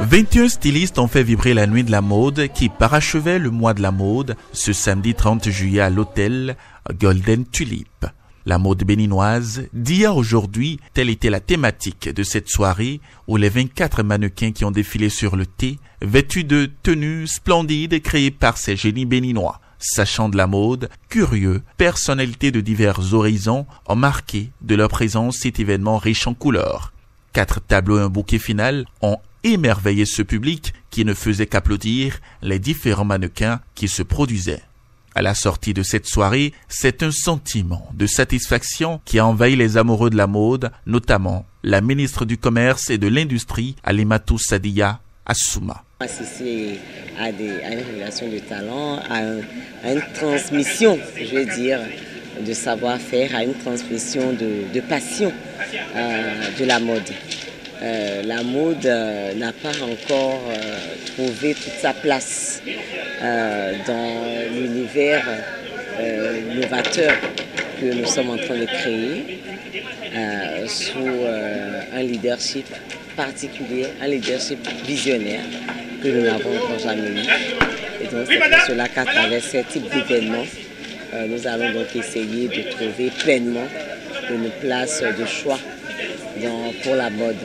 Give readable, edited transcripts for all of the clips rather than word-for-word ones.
21 stylistes ont fait vibrer la nuit de la mode qui parachevait le mois de la mode ce samedi 30 juillet à l'hôtel Golden Tulip. La mode béninoise d'hier aujourd'hui, telle était la thématique de cette soirée où les 24 mannequins qui ont défilé sur le thé, vêtus de tenues splendides créées par ces génies béninois, sachant de la mode, curieux, personnalités de divers horizons, ont marqué de leur présence cet événement riche en couleurs. 4 tableaux et un bouquet final ont émerveillé ce public qui ne faisait qu'applaudir les différents mannequins qui se produisaient. À la sortie de cette soirée, c'est un sentiment de satisfaction qui a envahi les amoureux de la mode, notamment la ministre du Commerce et de l'Industrie, Alimatou Sadiya Assouma. Assister à une révélation de talent, à une transmission, je veux dire, de savoir-faire, à une transmission de passion de la mode. La mode n'a pas encore trouvé toute sa place dans l'univers novateur que nous sommes en train de créer sous un leadership particulier, un leadership visionnaire que nous n'avons encore jamais eu. Et donc c'est pour cela qu'à travers ce type d'événements, nous allons donc essayer de trouver pleinement une place de choix pour la mode.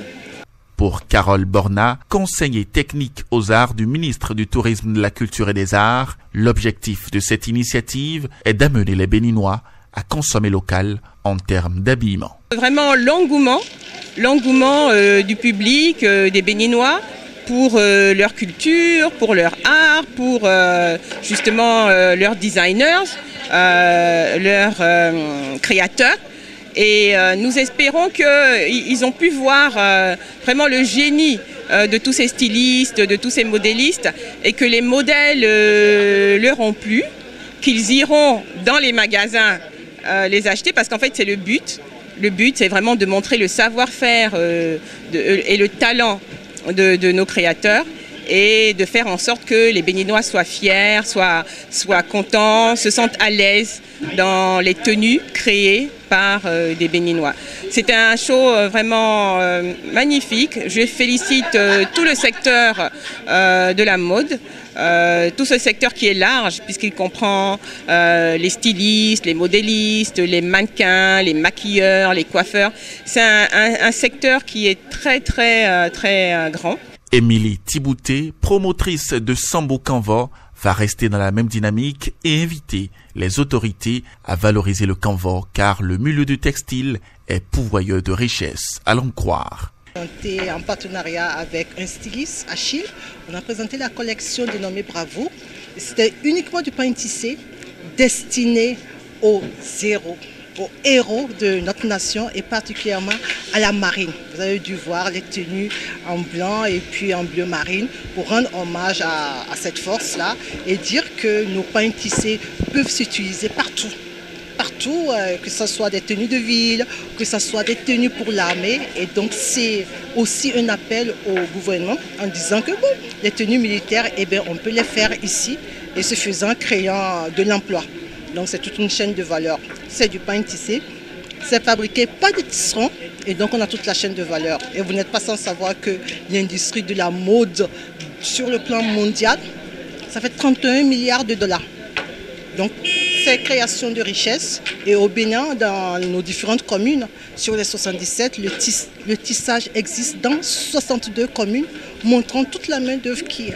Pour Carole Borna, conseiller technique aux arts du ministre du Tourisme, de la Culture et des Arts, l'objectif de cette initiative est d'amener les Béninois à consommer local en termes d'habillement. Vraiment l'engouement du public, des Béninois pour leur culture, pour leur art, pour justement leurs designers, leurs créateurs. Et nous espérons qu'ils ont pu voir vraiment le génie de tous ces stylistes, de tous ces modélistes, et que les modèles leur ont plu, qu'ils iront dans les magasins les acheter, parce qu'en fait c'est le but. Le but, c'est vraiment de montrer le savoir-faire et le talent de nos créateurs, et de faire en sorte que les Béninois soient fiers, soient contents, se sentent à l'aise dans les tenues créées par des Béninois. C'était un show vraiment magnifique. Je félicite tout le secteur de la mode, tout ce secteur qui est large puisqu'il comprend les stylistes, les modélistes, les mannequins, les maquilleurs, les coiffeurs. C'est un secteur qui est très grand. Émilie Thibouté, promotrice de Sambo Canva, va rester dans la même dynamique et inviter les autorités à valoriser le canva car le milieu du textile est pourvoyeur de richesses, à l'en croire. En partenariat avec un styliste, Achille, on a présenté la collection dénommée Bravo. C'était uniquement du pain tissé destiné aux héros de notre nation et particulièrement à la marine. Vous avez dû voir les tenues en blanc et puis en bleu marine pour rendre hommage à cette force-là et dire que nos pains tissés peuvent s'utiliser partout. Partout, que ce soit des tenues de ville, que ce soit des tenues pour l'armée. Et donc c'est aussi un appel au gouvernement en disant que bon, les tenues militaires, eh bien, on peut les faire ici et ce faisant créant de l'emploi. Donc c'est toute une chaîne de valeur. C'est du pain tissé, c'est fabriqué par des tisserands et donc on a toute la chaîne de valeur. Et vous n'êtes pas sans savoir que l'industrie de la mode sur le plan mondial, ça fait 31 milliards de dollars. Donc c'est création de richesses. Et au Bénin, dans nos différentes communes, sur les 77, le tissage existe dans 62 communes, montrant toute la main-d'œuvre qui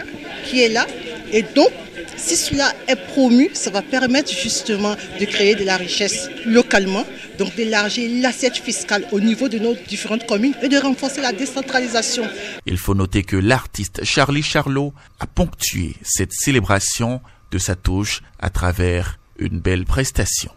est là. Et donc, si cela est promu, ça va permettre justement de créer de la richesse localement, donc d'élargir l'assiette fiscale au niveau de nos différentes communes et de renforcer la décentralisation. Il faut noter que l'artiste Charlie Charlot a ponctué cette célébration de sa touche à travers une belle prestation.